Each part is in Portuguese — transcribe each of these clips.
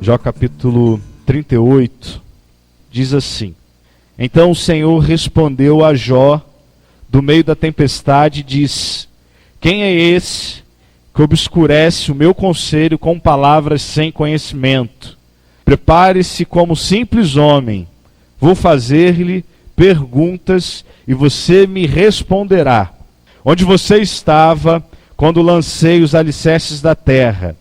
Jó capítulo 38, diz assim: Então o Senhor respondeu a Jó do meio da tempestade e disse: Quem é esse que obscurece o meu conselho com palavras sem conhecimento? Prepare-se como simples homem, vou fazer-lhe perguntas e você me responderá. Onde você estava quando lancei os alicerces da terra?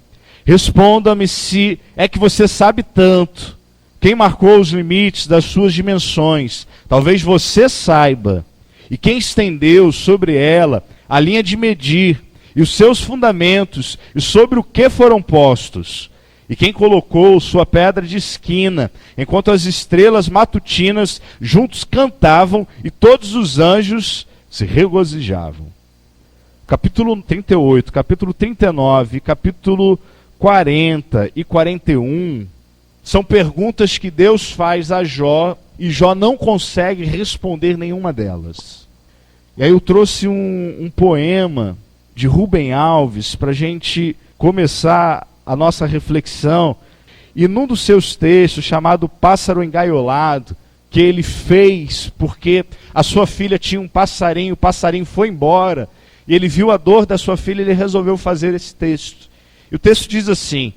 Responda-me se é que você sabe tanto. Quem marcou os limites das suas dimensões? Talvez você saiba. E quem estendeu sobre ela a linha de medir e os seus fundamentos e sobre o que foram postos? E quem colocou sua pedra de esquina, enquanto as estrelas matutinas juntos cantavam e todos os anjos se regozijavam? Capítulo 38, capítulo 39, capítulo 40 e 41 são perguntas que Deus faz a Jó e Jó não consegue responder nenhuma delas. E aí eu trouxe um poema de Rubem Alves para a gente começar a nossa reflexão. E num dos seus textos, chamado Pássaro Engaiolado, que ele fez porque a sua filha tinha um passarinho, o passarinho foi embora, e ele viu a dor da sua filha e ele resolveu fazer esse texto. E o texto diz assim: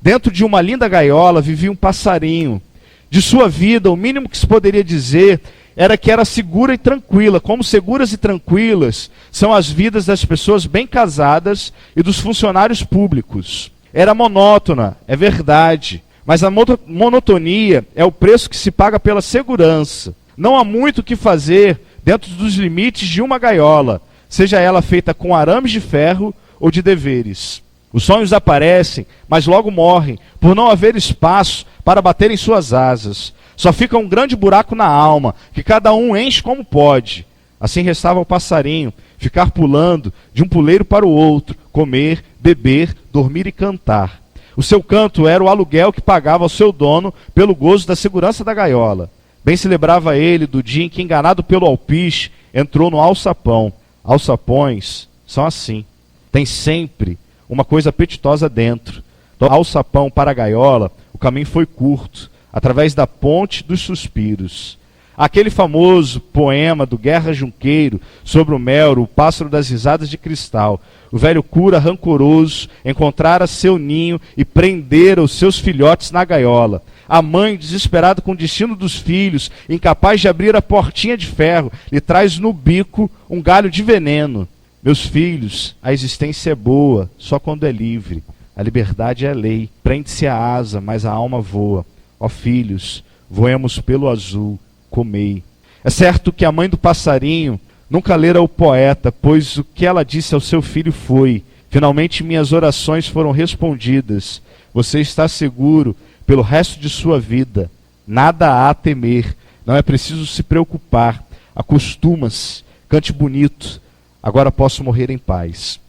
Dentro de uma linda gaiola vivia um passarinho. De sua vida, o mínimo que se poderia dizer era que era segura e tranquila, como seguras e tranquilas são as vidas das pessoas bem casadas e dos funcionários públicos. Era monótona, é verdade, mas a monotonia é o preço que se paga pela segurança. Não há muito o que fazer dentro dos limites de uma gaiola, seja ela feita com arames de ferro ou de deveres. Os sonhos aparecem, mas logo morrem, por não haver espaço para bater em suas asas. Só fica um grande buraco na alma, que cada um enche como pode. Assim restava ao passarinho, ficar pulando de um puleiro para o outro, comer, beber, dormir e cantar. O seu canto era o aluguel que pagava ao seu dono pelo gozo da segurança da gaiola. Bem se lembrava ele do dia em que, enganado pelo alpiche, entrou no alçapão. Alçapões são assim, tem sempre uma coisa apetitosa dentro. Do alçapão para a gaiola, o caminho foi curto, através da ponte dos suspiros. Aquele famoso poema do Guerra Junqueiro sobre o mel, o pássaro das risadas de cristal. O velho cura rancoroso encontrara seu ninho e prendera os seus filhotes na gaiola. A mãe, desesperada com o destino dos filhos, incapaz de abrir a portinha de ferro, lhe traz no bico um galho de veneno. Meus filhos, a existência é boa, só quando é livre. A liberdade é lei. Prende-se a asa, mas a alma voa. Ó filhos, voemos pelo azul, comei. É certo que a mãe do passarinho nunca lera o poeta, pois o que ela disse ao seu filho foi: finalmente minhas orações foram respondidas. Você está seguro pelo resto de sua vida. Nada há a temer. Não é preciso se preocupar. Acostuma-se. Cante bonito. Agora posso morrer em paz.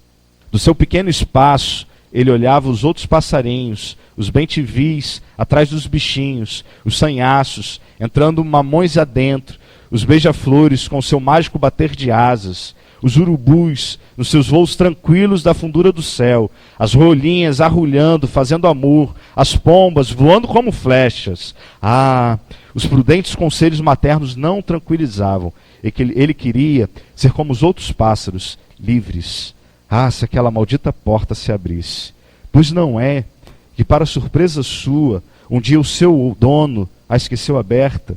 Do seu pequeno espaço, ele olhava os outros passarinhos, os bem-te-vis atrás dos bichinhos, os sanhaços, entrando mamões adentro, os beija-flores com seu mágico bater de asas, os urubus nos seus voos tranquilos da fundura do céu, as rolinhas arrulhando, fazendo amor, as pombas voando como flechas. Ah, os prudentes conselhos maternos não o tranquilizavam. Ele queria ser como os outros pássaros, livres. Ah, se aquela maldita porta se abrisse. Pois não é que, para surpresa sua, um dia o seu dono a esqueceu aberta.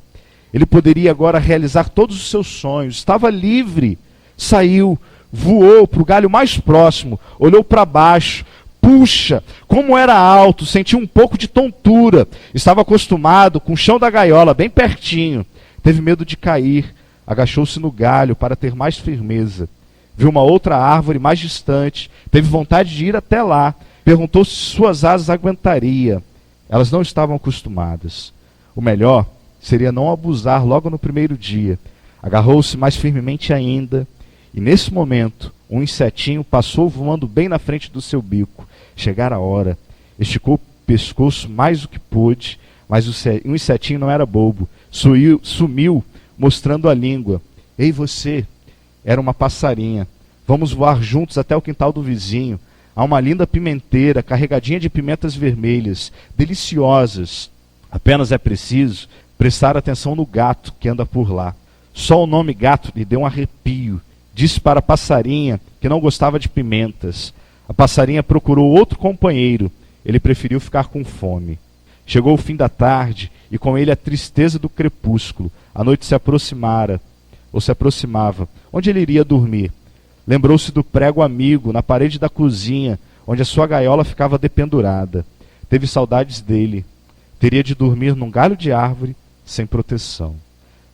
Ele poderia agora realizar todos os seus sonhos. Estava livre. Saiu, voou para o galho mais próximo, olhou para baixo. Puxa, como era alto, sentiu um pouco de tontura. Estava acostumado com o chão da gaiola, bem pertinho. Teve medo de cair. Agachou-se no galho para ter mais firmeza. Viu uma outra árvore mais distante. Teve vontade de ir até lá. Perguntou se suas asas aguentaria. Elas não estavam acostumadas. O melhor seria não abusar logo no primeiro dia. Agarrou-se mais firmemente ainda. E nesse momento, um insetinho passou voando bem na frente do seu bico. Chegara a hora. Esticou o pescoço mais do que pôde. Mas o insetinho não era bobo. Sumiu, mostrando a língua. Ei você, era uma passarinha. Vamos voar juntos até o quintal do vizinho. há uma linda pimenteira carregadinha de pimentas vermelhas, deliciosas. Apenas é preciso prestar atenção no gato que anda por lá. Só o nome gato lhe deu um arrepio. Disse para a passarinha que não gostava de pimentas. A passarinha procurou outro companheiro. Ele preferiu ficar com fome. Chegou o fim da tarde e com ele a tristeza do crepúsculo. A noite se aproximava. Onde ele iria dormir? Lembrou-se do prego amigo na parede da cozinha, onde a sua gaiola ficava dependurada. Teve saudades dele. Teria de dormir num galho de árvore sem proteção.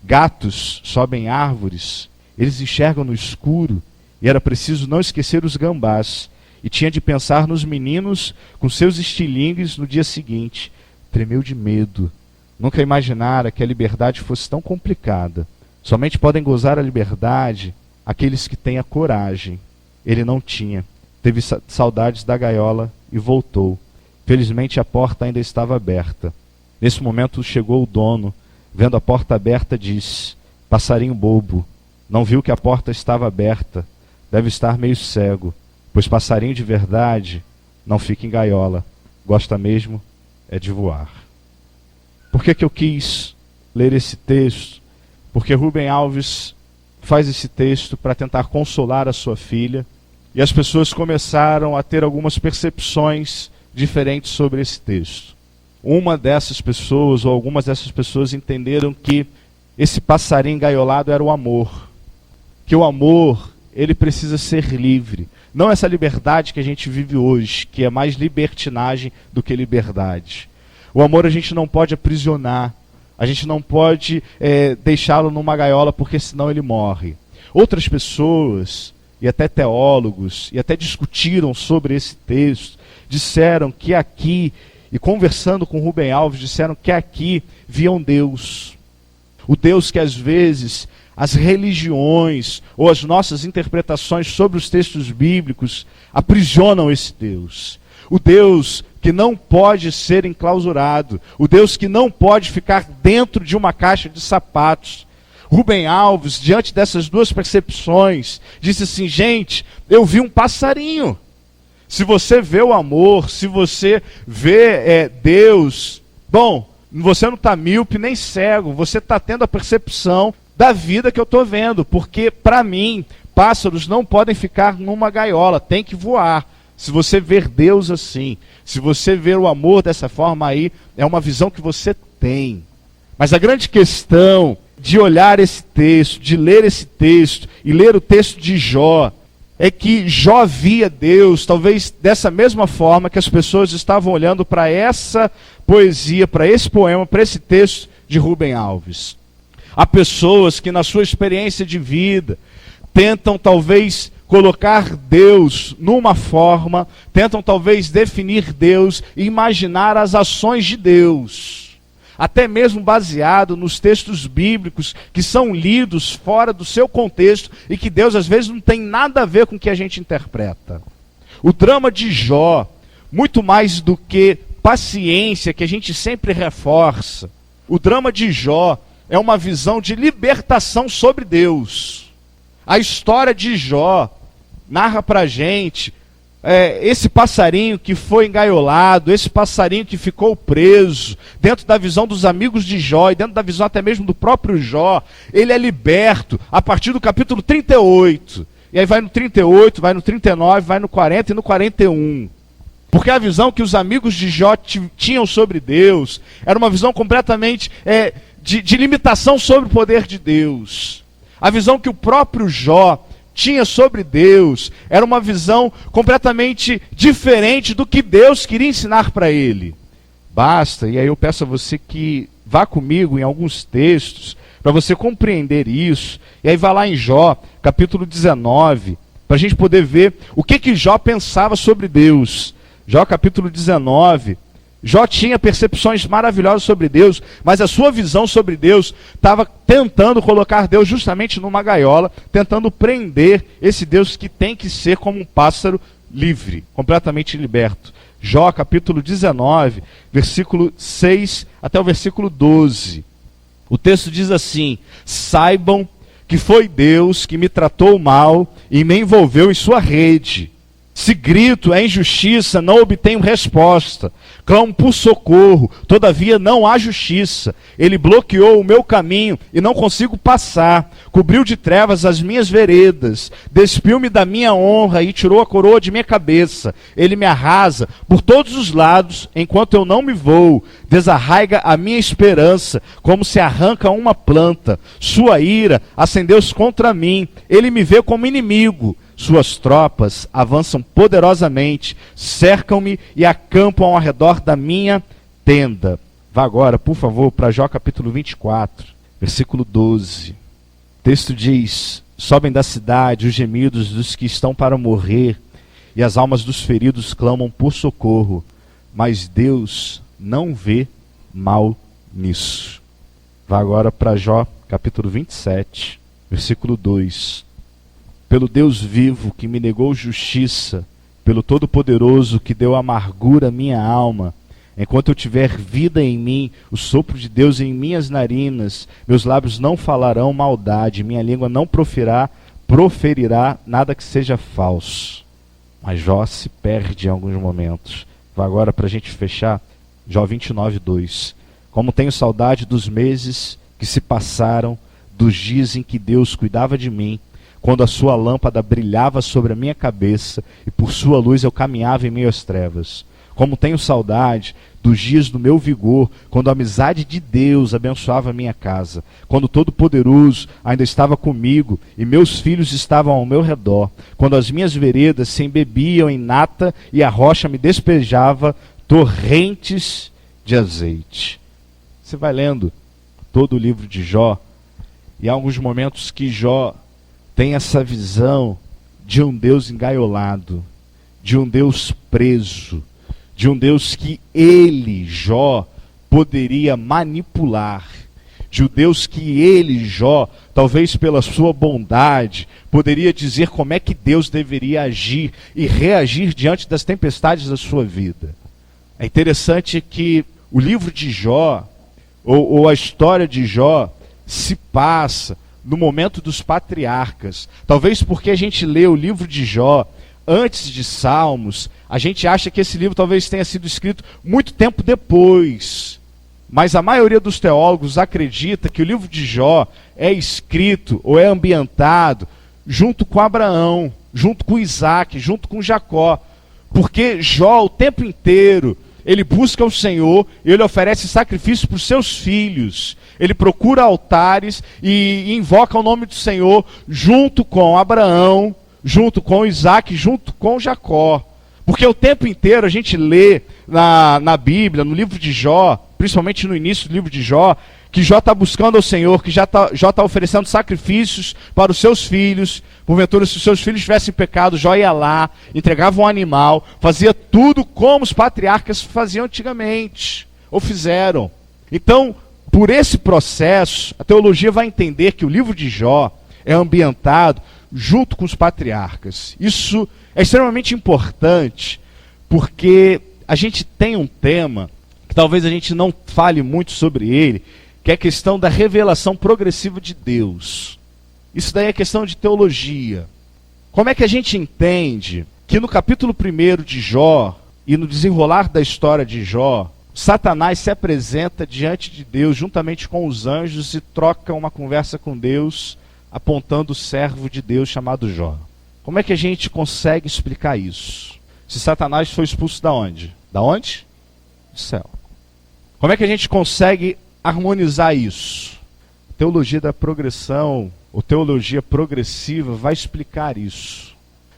Gatos sobem árvores, eles enxergam no escuro, e era preciso não esquecer os gambás, e tinha de pensar nos meninos com seus estilingues no dia seguinte. Tremeu de medo. Nunca imaginara que a liberdade fosse tão complicada. Somente podem gozar a liberdade aqueles que têm a coragem. Ele não tinha. Teve saudades da gaiola e voltou. Felizmente a porta ainda estava aberta. Nesse momento chegou o dono. Vendo a porta aberta, disse: passarinho bobo, não viu que a porta estava aberta. Deve estar meio cego, pois passarinho de verdade não fica em gaiola. Gosta mesmo é de voar. Por que eu quis ler esse texto? Porque Rubem Alves faz esse texto para tentar consolar a sua filha, e as pessoas começaram a ter algumas percepções diferentes sobre esse texto. Uma dessas pessoas, ou algumas dessas pessoas, entenderam que esse passarinho engaiolado era o amor. Que o amor, ele precisa ser livre. Não essa liberdade que a gente vive hoje, que é mais libertinagem do que liberdade. O amor a gente não pode aprisionar. A gente não pode deixá-lo numa gaiola, porque senão ele morre. Outras pessoas, e até teólogos, e até discutiram sobre esse texto, disseram que aqui, e conversando com Rubem Alves, disseram que aqui viam Deus. O Deus que às vezes as religiões ou as nossas interpretações sobre os textos bíblicos aprisionam esse Deus. O Deus que não pode ser enclausurado. O Deus que não pode ficar dentro de uma caixa de sapatos. Rubem Alves, diante dessas duas percepções, disse assim: gente, eu vi um passarinho. Se você vê o amor, se você vê Deus, bom, você não está míope nem cego, você está tendo a percepção da vida que eu estou vendo, porque para mim, pássaros não podem ficar numa gaiola, tem que voar. Se você ver Deus assim, se você ver o amor dessa forma aí, é uma visão que você tem. Mas a grande questão de olhar esse texto, de ler esse texto e ler o texto de Jó, é que Jó via Deus, talvez dessa mesma forma que as pessoas estavam olhando para essa poesia, para esse poema, para esse texto de Rubem Alves. Há pessoas que na sua experiência de vida tentam talvez colocar Deus numa forma, tentam talvez definir Deus e imaginar as ações de Deus. Até mesmo baseado nos textos bíblicos que são lidos fora do seu contexto e que Deus às vezes não tem nada a ver com o que a gente interpreta. O drama de Jó, muito mais do que paciência, que a gente sempre reforça, o drama de Jó é uma visão de libertação sobre Deus. A história de Jó narra pra gente esse passarinho que foi engaiolado, esse passarinho que ficou preso, dentro da visão dos amigos de Jó, e dentro da visão até mesmo do próprio Jó, ele é liberto a partir do capítulo 38. E aí vai no 38, vai no 39, vai no 40 e no 41. Porque a visão que os amigos de Jó tinham sobre Deus era uma visão completamente de limitação sobre o poder de Deus. A visão que o próprio Jó tinha sobre Deus era uma visão completamente diferente do que Deus queria ensinar para ele. Basta, e aí eu peço a você que vá comigo em alguns textos para você compreender isso, e aí vá lá em Jó, capítulo 19, para a gente poder ver o que Jó pensava sobre Deus. Jó capítulo 19, Jó tinha percepções maravilhosas sobre Deus, mas a sua visão sobre Deus estava tentando colocar Deus justamente numa gaiola, tentando prender esse Deus que tem que ser como um pássaro livre, completamente liberto. Jó capítulo 19, versículo 6 até o versículo 12. O texto diz assim: saibam que foi Deus que me tratou mal e me envolveu em sua rede. Se grito é injustiça, não obtenho resposta. Clamo por socorro, todavia não há justiça. Ele bloqueou o meu caminho e não consigo passar. Cobriu de trevas as minhas veredas. Despiu-me da minha honra e tirou a coroa de minha cabeça. Ele me arrasa por todos os lados, enquanto eu não me vou. Desarraiga a minha esperança, como se arranca uma planta. Sua ira acendeu-se contra mim. Ele me vê como inimigo. Suas tropas avançam poderosamente, cercam-me e acampam ao redor da minha tenda. Vá agora, por favor, para Jó capítulo 24, versículo 12. O texto diz: sobem da cidade os gemidos dos que estão para morrer, e as almas dos feridos clamam por socorro, mas Deus não vê mal nisso. Vá agora para Jó capítulo 27, versículo 2. Pelo Deus vivo que me negou justiça, pelo Todo-Poderoso que deu amargura à minha alma, enquanto eu tiver vida em mim, o sopro de Deus em minhas narinas, meus lábios não falarão maldade, minha língua não proferirá nada que seja falso. Mas Jó se perde em alguns momentos. Vai agora para a gente fechar, Jó 29, 2. Como tenho saudade dos meses que se passaram, dos dias em que Deus cuidava de mim, quando a sua lâmpada brilhava sobre a minha cabeça e por sua luz eu caminhava em meio às trevas. Como tenho saudade dos dias do meu vigor, quando a amizade de Deus abençoava a minha casa, quando o Todo-Poderoso ainda estava comigo e meus filhos estavam ao meu redor, quando as minhas veredas se embebiam em nata e a rocha me despejava torrentes de azeite. Você vai lendo todo o livro de Jó, e há alguns momentos que Jó tem essa visão de um Deus engaiolado, de um Deus preso, de um Deus que ele, Jó, poderia manipular, de um Deus que ele, Jó, talvez pela sua bondade, poderia dizer como é que Deus deveria agir e reagir diante das tempestades da sua vida. É interessante que o livro de Jó, ou a história de Jó, se passa no momento dos patriarcas. Talvez porque a gente lê o livro de Jó antes de Salmos, a gente acha que esse livro talvez tenha sido escrito muito tempo depois. Mas a maioria dos teólogos acredita que o livro de Jó é escrito ou é ambientado junto com Abraão, junto com Isaac, junto com Jacó. Porque Jó, o tempo inteiro, ele busca o Senhor, ele oferece sacrifício para os seus filhos. Ele procura altares e invoca o nome do Senhor junto com Abraão, junto com Isaac, junto com Jacó. Porque o tempo inteiro a gente lê na Bíblia, no livro de Jó, principalmente no início do livro de Jó, que Jó está buscando ao Senhor, que Jó está oferecendo sacrifícios para os seus filhos. Porventura, se os seus filhos tivessem pecado, Jó ia lá, entregava um animal, fazia tudo como os patriarcas faziam antigamente, ou fizeram. Então, por esse processo, a teologia vai entender que o livro de Jó é ambientado junto com os patriarcas. Isso é extremamente importante, porque a gente tem um tema, que talvez a gente não fale muito sobre ele, que é a questão da revelação progressiva de Deus. Isso daí é questão de teologia. Como é que a gente entende que no capítulo 1 de Jó, e no desenrolar da história de Jó, Satanás se apresenta diante de Deus juntamente com os anjos e troca uma conversa com Deus, apontando o servo de Deus chamado Jó. Como é que a gente consegue explicar isso? Se Satanás foi expulso da onde? Da onde? Do céu. Como é que a gente consegue harmonizar isso? Teologia da progressão, ou teologia progressiva, vai explicar isso.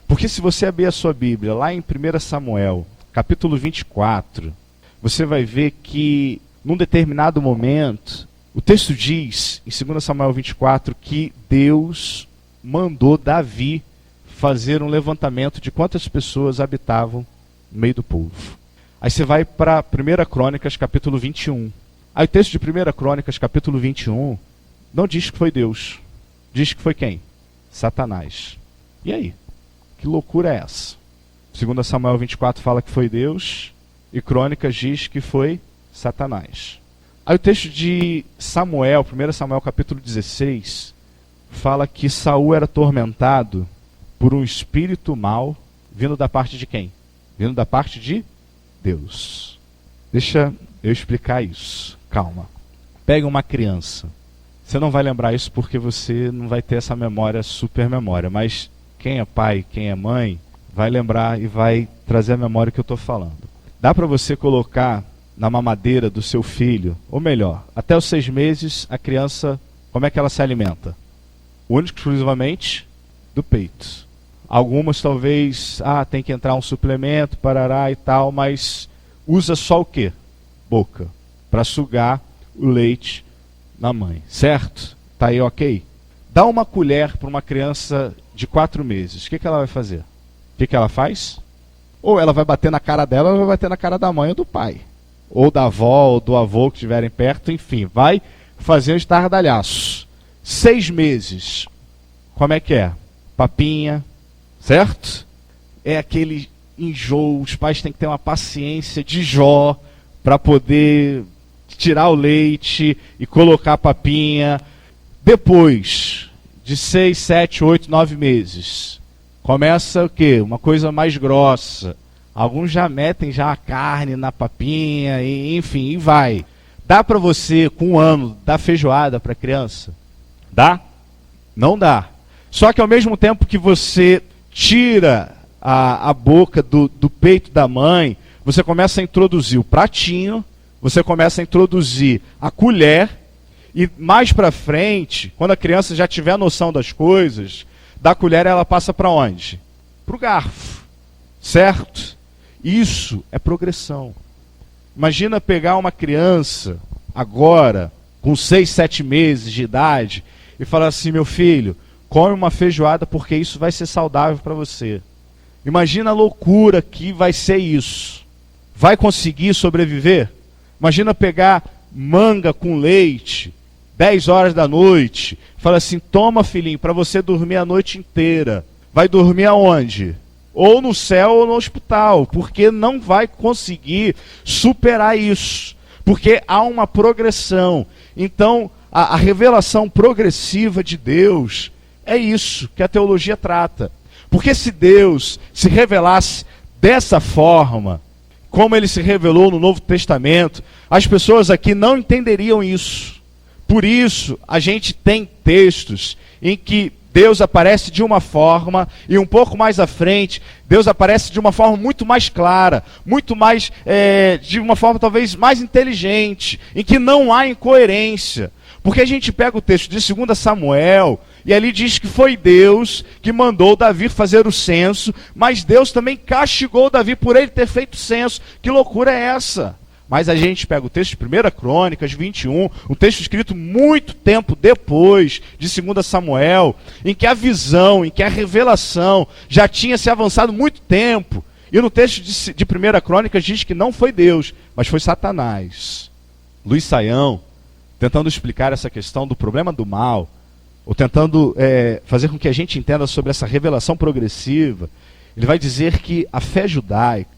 Porque se você abrir a sua Bíblia, lá em 1 Samuel, capítulo 24, você vai ver que, num determinado momento, o texto diz, em 2 Samuel 24, que Deus mandou Davi fazer um levantamento de quantas pessoas habitavam no meio do povo. Aí você vai para 1 Crônicas, capítulo 21. Aí o texto de 1 Crônicas, capítulo 21, não diz que foi Deus. Diz que foi quem? Satanás. E aí? Que loucura é essa? 2 Samuel 24 fala que foi Deus, e Crônicas diz que foi Satanás. Aí o texto de Samuel, 1 Samuel capítulo 16, fala que Saul era atormentado por um espírito mau vindo da parte de quem? Vindo da parte de Deus. Deixa eu explicar isso. Calma. Pega uma criança. Você não vai lembrar isso porque você não vai ter essa memória, super memória. Mas quem é pai, quem é mãe, vai lembrar e vai trazer a memória que eu estou falando. Dá para você colocar na mamadeira do seu filho, ou melhor, até os 6 meses, a criança, como é que ela se alimenta? Único, exclusivamente, do peito. Algumas talvez, tem que entrar um suplemento, parará e tal, mas usa só o quê? Boca, para sugar o leite na mãe, certo? Tá aí ok? Dá uma colher para uma criança de 4 meses, o que ela vai fazer? O que ela faz? Ou ela vai bater na cara dela, ou vai bater na cara da mãe ou do pai. Ou da avó, ou do avô que estiverem perto, enfim, vai fazer um estardalhaço. 6 meses, como é que é? Papinha, certo? É aquele enjoo, os pais têm que ter uma paciência de Jó para poder tirar o leite e colocar a papinha. Depois de 6, 7, 8, 9 meses, começa o quê? Uma coisa mais grossa. Alguns já metem já a carne na papinha, e, enfim, e vai. Dá para você, com 1 ano, dar feijoada para a criança? Dá? Não dá. Só que ao mesmo tempo que você tira a boca do peito da mãe, você começa a introduzir o pratinho, você começa a introduzir a colher, e mais para frente, quando a criança já tiver noção das coisas, da colher ela passa para onde? Para o garfo, certo? Isso é progressão. Imagina pegar uma criança agora, com 6, 7 meses de idade, e falar assim: meu filho, come uma feijoada porque isso vai ser saudável para você. Imagina a loucura que vai ser isso. Vai conseguir sobreviver? Imagina pegar manga com leite, 10 horas da noite, fala assim: toma, filhinho, para você dormir a noite inteira. Vai dormir aonde? Ou no céu ou no hospital, porque não vai conseguir superar isso, porque há uma progressão. Então, a revelação progressiva de Deus é isso que a teologia trata. Porque se Deus se revelasse dessa forma, como ele se revelou no Novo Testamento, as pessoas aqui não entenderiam isso. Por isso, a gente tem textos em que Deus aparece de uma forma, e um pouco mais à frente, Deus aparece de uma forma muito mais clara, muito mais, de uma forma talvez mais inteligente, em que não há incoerência. Porque a gente pega o texto de 2 Samuel, e ali diz que foi Deus que mandou Davi fazer o censo, mas Deus também castigou Davi por ele ter feito o censo. Que loucura é essa? Mas a gente pega o texto de 1 Crônicas 21, um texto escrito muito tempo depois de 2 Samuel, em que a visão, em que a revelação já tinha se avançado muito tempo. E no texto de 1 Crônicas diz que não foi Deus, mas foi Satanás. Luiz Saião, tentando explicar essa questão do problema do mal, ou tentando fazer com que a gente entenda sobre essa revelação progressiva, ele vai dizer que a fé judaica,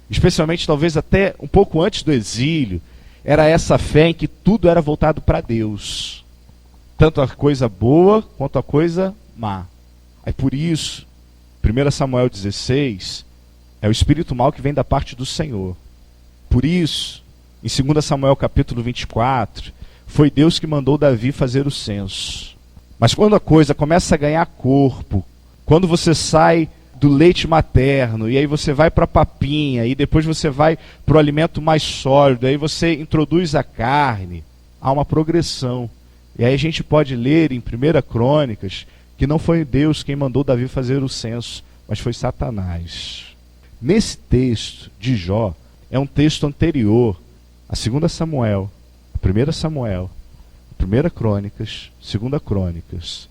especialmente talvez até um pouco antes do exílio, era essa fé em que tudo era voltado para Deus. Tanto a coisa boa quanto a coisa má. Aí por isso, 1 Samuel 16, é o espírito mau que vem da parte do Senhor. Por isso, em 2 Samuel capítulo 24, foi Deus que mandou Davi fazer o censo. Mas quando a coisa começa a ganhar corpo, quando você sai do leite materno, e aí você vai para a papinha, e depois você vai para o alimento mais sólido, aí você introduz a carne, há uma progressão. E aí a gente pode ler em 1 Crônicas que não foi Deus quem mandou Davi fazer o censo, mas foi Satanás. Nesse texto de Jó, é um texto anterior a 2 Samuel, a 1 Samuel, 1 Crônicas, 2 Crônicas.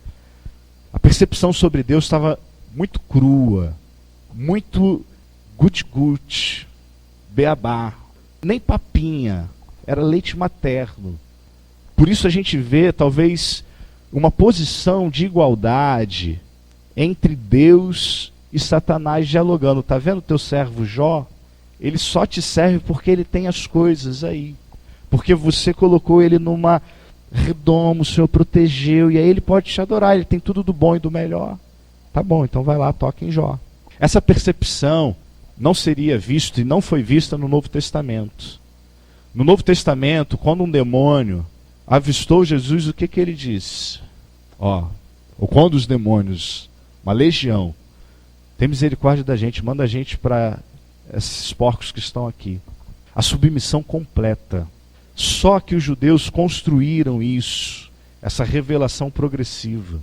A percepção sobre Deus estava muito crua, muito guti-guti, beabá, nem papinha, era leite materno. Por isso a gente vê talvez uma posição de igualdade entre Deus e Satanás dialogando. Está vendo o teu servo Jó? Ele só te serve porque ele tem as coisas aí, porque você colocou ele numa redoma, o Senhor protegeu, e aí ele pode te adorar, ele tem tudo do bom e do melhor. Tá bom, então vai lá, toca em Jó. Essa percepção não seria vista e não foi vista no Novo Testamento. No Novo Testamento, quando um demônio avistou Jesus, o que ele disse? Ou quando os demônios, uma legião, tem misericórdia da gente, manda a gente para esses porcos que estão aqui. A submissão completa. Só que os judeus construíram isso, essa revelação progressiva.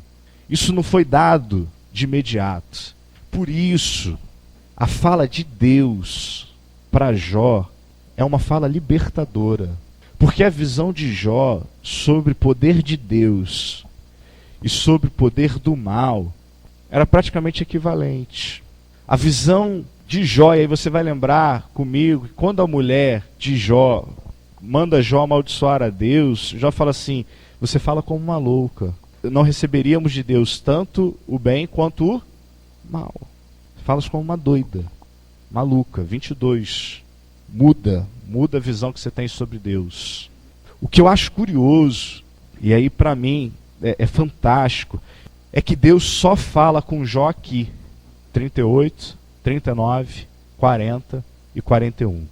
Isso não foi dado de imediato. Por isso, a fala de Deus para Jó é uma fala libertadora. Porque a visão de Jó sobre o poder de Deus e sobre o poder do mal era praticamente equivalente. A visão de Jó, e aí você vai lembrar comigo, quando a mulher de Jó manda Jó amaldiçoar a Deus, Jó fala assim: você fala como uma louca. Não receberíamos de Deus tanto o bem quanto o mal. Falas como uma doida, maluca. 22. Muda a visão que você tem sobre Deus. O que eu acho curioso, e aí para mim é fantástico, é que Deus só fala com Jó aqui. 38, 39, 40 e 41.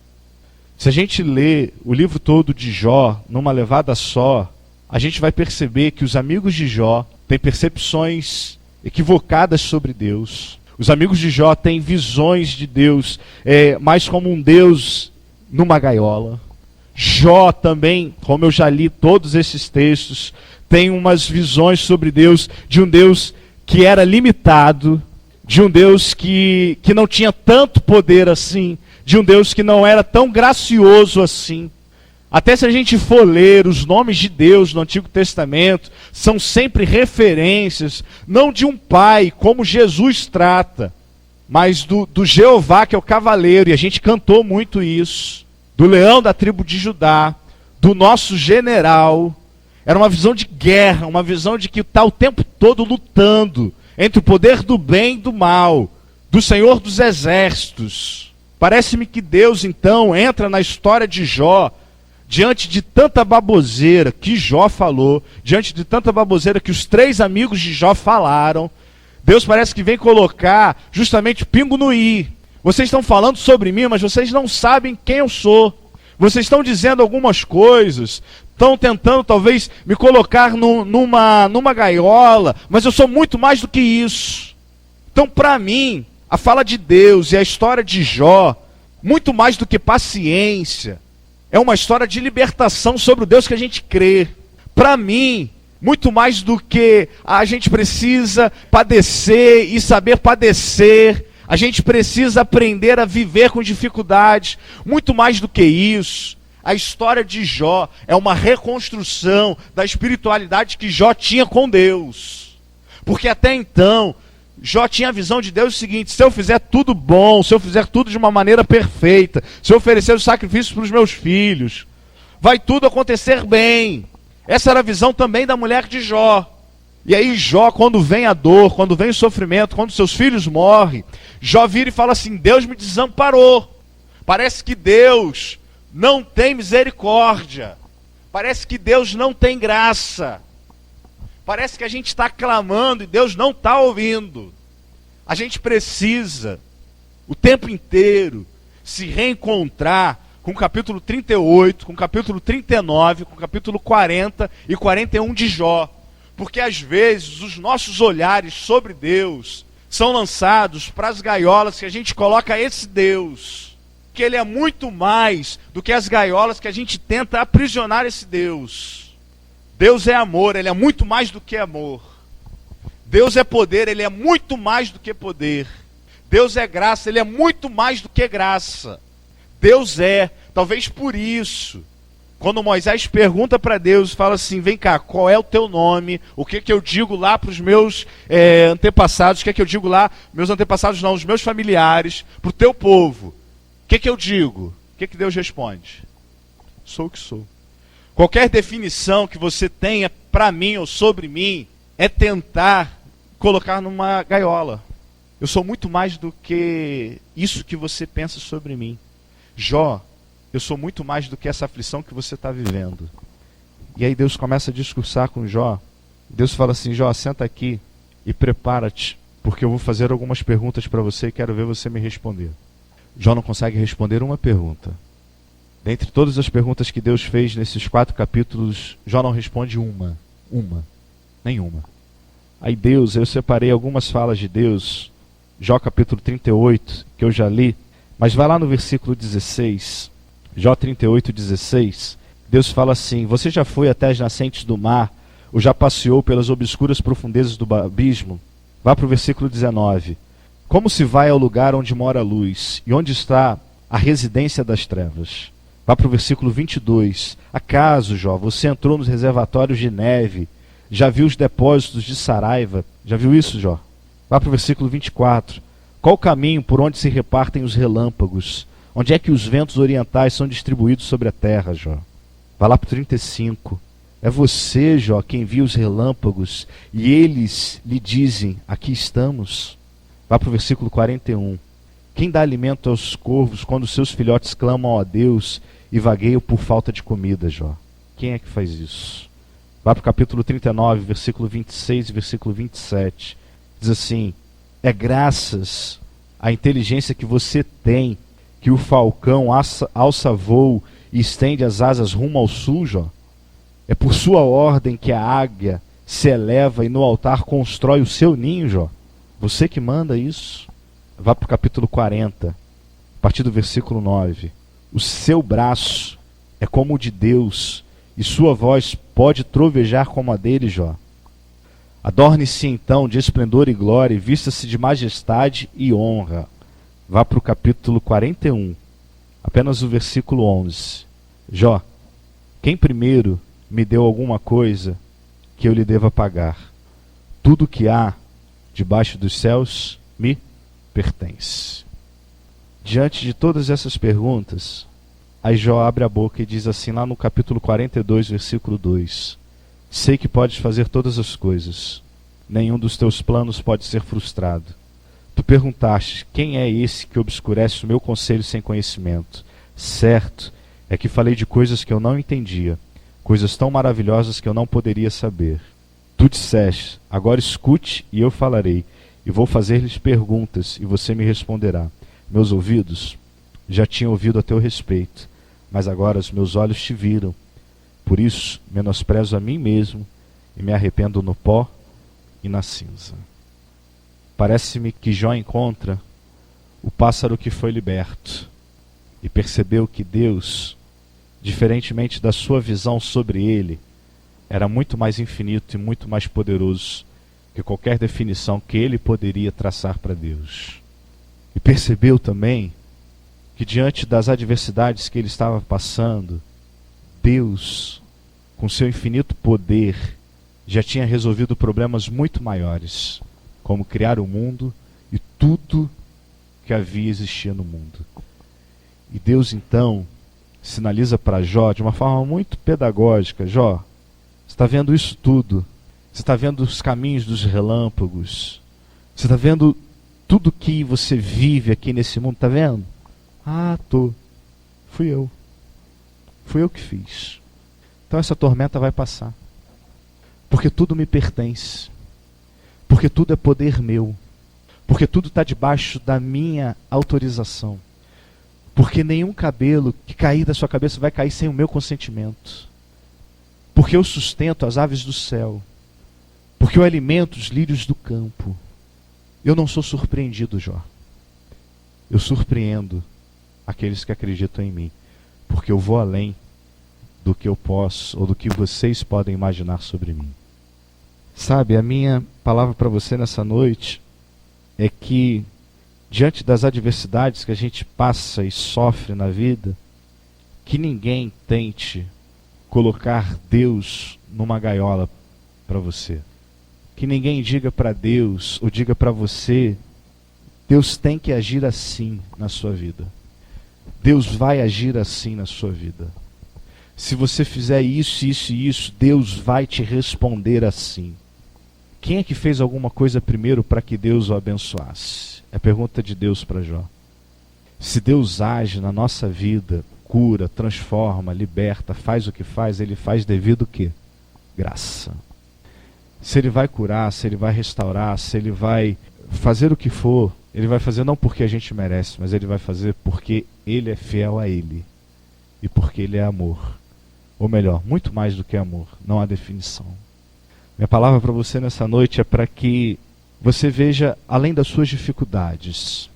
Se a gente lê o livro todo de Jó numa levada só, a gente vai perceber que os amigos de Jó têm percepções equivocadas sobre Deus. Os amigos de Jó têm visões de Deus mais como um Deus numa gaiola. Jó também, como eu já li todos esses textos, tem umas visões sobre Deus, de um Deus que era limitado, de um Deus que não tinha tanto poder assim, de um Deus que não era tão gracioso assim. Até se a gente for ler os nomes de Deus no Antigo Testamento, são sempre referências, não de um pai, como Jesus trata, mas do Jeová, que é o cavaleiro, e a gente cantou muito isso, do leão da tribo de Judá, do nosso general. Era uma visão de guerra, uma visão de que está o tempo todo lutando entre o poder do bem e do mal, do Senhor dos Exércitos. Parece-me que Deus, então, entra na história de Jó, diante de tanta baboseira que Jó falou, diante de tanta baboseira que os 3 amigos de Jó falaram. Deus parece que vem colocar justamente pingo no i. Vocês estão falando sobre mim, mas vocês não sabem quem eu sou. Vocês estão dizendo algumas coisas, estão tentando talvez me colocar numa gaiola, mas eu sou muito mais do que isso. Então, para mim, a fala de Deus e a história de Jó, muito mais do que paciência, é uma história de libertação sobre o Deus que a gente crê. Para mim, muito mais do que a gente precisa padecer e saber padecer, a gente precisa aprender a viver com dificuldades. Muito mais do que isso, a história de Jó é uma reconstrução da espiritualidade que Jó tinha com Deus. Porque até então, Jó tinha a visão de Deus seguinte: se eu fizer tudo bom, se eu fizer tudo de uma maneira perfeita, se eu oferecer os sacrifícios para os meus filhos, vai tudo acontecer bem. Essa era a visão também da mulher de Jó. E aí Jó, quando vem a dor, quando vem o sofrimento, quando seus filhos morrem, Jó vira e fala assim: Deus me desamparou. Parece que Deus não tem misericórdia. Parece que Deus não tem graça. Parece que a gente está clamando e Deus não está ouvindo. A gente precisa, o tempo inteiro, se reencontrar com o capítulo 38, com o capítulo 39, com o capítulo 40 e 41 de Jó. Porque às vezes os nossos olhares sobre Deus são lançados para as gaiolas que a gente coloca esse Deus. Que ele é muito mais do que as gaiolas que a gente tenta aprisionar esse Deus. Deus é amor, ele é muito mais do que amor. Deus é poder, ele é muito mais do que poder. Deus é graça, ele é muito mais do que graça. Deus é, talvez por isso, quando Moisés pergunta para Deus, fala assim: vem cá, qual é o teu nome? O que eu digo lá para os meus antepassados? O que eu digo lá, meus antepassados não, os meus familiares, para o teu povo? O que eu digo? O que Deus responde? Sou o que sou. Qualquer definição que você tenha para mim ou sobre mim é tentar colocar numa gaiola. Eu sou muito mais do que isso que você pensa sobre mim. Jó, eu sou muito mais do que essa aflição que você está vivendo. E aí Deus começa a discursar com Jó. Deus fala assim: Jó, senta aqui e prepara-te porque eu vou fazer algumas perguntas para você e quero ver você me responder. Jó não consegue responder uma pergunta. Dentre todas as perguntas que Deus fez nesses 4 capítulos, Jó não responde nenhuma. Aí Deus, eu separei algumas falas de Deus, Jó capítulo 38, que eu já li, mas vai lá no versículo 16, Jó 38, 16, Deus fala assim: você já foi até as nascentes do mar, ou já passeou pelas obscuras profundezas do abismo? Vá para o versículo 19. Como se vai ao lugar onde mora a luz, e onde está a residência das trevas? Vá para o versículo 22. Acaso, Jó, você entrou nos reservatórios de neve, já viu os depósitos de Saraiva? Já viu isso, Jó? Vá para o versículo 24. Qual o caminho por onde se repartem os relâmpagos? Onde é que os ventos orientais são distribuídos sobre a terra, Jó? Vá lá para o 35. É você, Jó, quem viu os relâmpagos, e eles lhe dizem: aqui estamos. Vá para o versículo 41. Quem dá alimento aos corvos quando seus filhotes clamam a Deus e vagueiam por falta de comida, Jó? Quem é que faz isso? Vá para o capítulo 39, versículo 26 e versículo 27. Diz assim: é graças à inteligência que você tem que o falcão alça voo e estende as asas rumo ao sul, Jó? É por sua ordem que a águia se eleva e no altar constrói o seu ninho, Jó? Você que manda isso? Vá para o capítulo 40, a partir do versículo 9. O seu braço é como o de Deus, e sua voz pode trovejar como a dele, Jó. Adorne-se então de esplendor e glória, e vista-se de majestade e honra. Vá para o capítulo 41, apenas o versículo 11. Jó, quem primeiro me deu alguma coisa que eu lhe deva pagar? Tudo que há debaixo dos céus me pertence. Diante de todas essas perguntas, aí Jó abre a boca e diz assim, lá no capítulo 42, versículo 2: sei que podes fazer todas as coisas, nenhum dos teus planos pode ser frustrado. Tu perguntaste: quem é esse que obscurece o meu conselho sem conhecimento? Certo é que falei de coisas que eu não entendia, coisas tão maravilhosas que eu não poderia saber. Tu disseste: agora escute e eu falarei, e vou fazer-lhes perguntas, e você me responderá. Meus ouvidos já tinham ouvido a teu respeito, mas agora os meus olhos te viram. Por isso menosprezo a mim mesmo, e me arrependo no pó e na cinza. Parece-me que Jó encontra o pássaro que foi liberto, e percebeu que Deus, diferentemente da sua visão sobre ele, era muito mais infinito e muito mais poderoso que qualquer definição que ele poderia traçar para Deus. E percebeu também que diante das adversidades que ele estava passando, Deus, com seu infinito poder, já tinha resolvido problemas muito maiores, como criar o mundo e tudo que havia existia no mundo. E Deus então sinaliza para Jó de uma forma muito pedagógica: Jó, você está vendo isso tudo? Você está vendo os caminhos dos relâmpagos? Você está vendo tudo que você vive aqui nesse mundo? Está vendo? Ah, tô. Fui eu. Fui eu que fiz. Então essa tormenta vai passar. Porque tudo me pertence. Porque tudo é poder meu. Porque tudo está debaixo da minha autorização. Porque nenhum cabelo que cair da sua cabeça vai cair sem o meu consentimento. Porque eu sustento as aves do céu. Porque eu alimento os lírios do campo. Eu não sou surpreendido, Jó. Eu surpreendo aqueles que acreditam em mim. Porque eu vou além do que eu posso ou do que vocês podem imaginar sobre mim. Sabe, a minha palavra para você nessa noite é que, diante das adversidades que a gente passa e sofre na vida, que ninguém tente colocar Deus numa gaiola para você. Que ninguém diga para Deus ou diga para você: Deus tem que agir assim na sua vida. Deus vai agir assim na sua vida. Se você fizer isso, isso e isso, Deus vai te responder assim. Quem é que fez alguma coisa primeiro para que Deus o abençoasse? É a pergunta de Deus para Jó. Se Deus age na nossa vida, cura, transforma, liberta, faz o que faz, Ele faz devido o quê? Graça. Se Ele vai curar, se Ele vai restaurar, se Ele vai fazer o que for, Ele vai fazer não porque a gente merece, mas Ele vai fazer porque Ele é fiel a Ele. E porque Ele é amor. Ou melhor, muito mais do que amor. Não há definição. Minha palavra para você nessa noite é para que você veja além das suas dificuldades.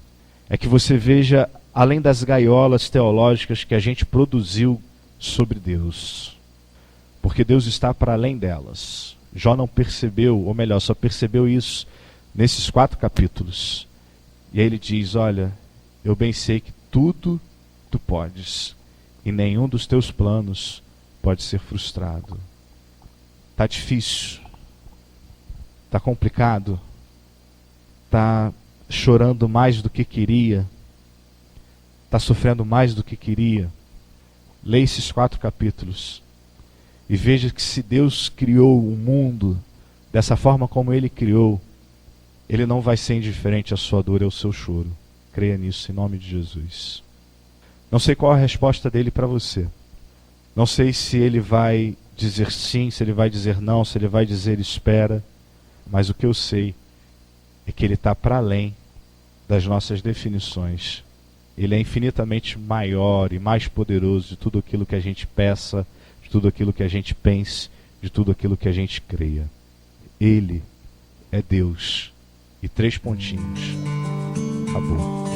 É que você veja além das gaiolas teológicas que a gente produziu sobre Deus. Porque Deus está para além delas. Jó não percebeu, ou melhor, só percebeu isso nesses 4 capítulos. E aí ele diz, olha, eu bem sei que tudo tu podes, e nenhum dos teus planos pode ser frustrado. Está difícil, está complicado, está chorando mais do que queria, está sofrendo mais do que queria. Leia esses 4 capítulos e veja que se Deus criou o mundo dessa forma como Ele criou, Ele não vai ser indiferente à sua dor e ao seu choro. Creia nisso em nome de Jesus. Não sei qual a resposta dele para você. Não sei se ele vai dizer sim, se ele vai dizer não, se ele vai dizer espera. Mas o que eu sei é que ele está para além das nossas definições. Ele é infinitamente maior e mais poderoso de tudo aquilo que a gente peça, de tudo aquilo que a gente pense, de tudo aquilo que a gente creia. Ele é Deus. E 3 pontinhos. Acabou.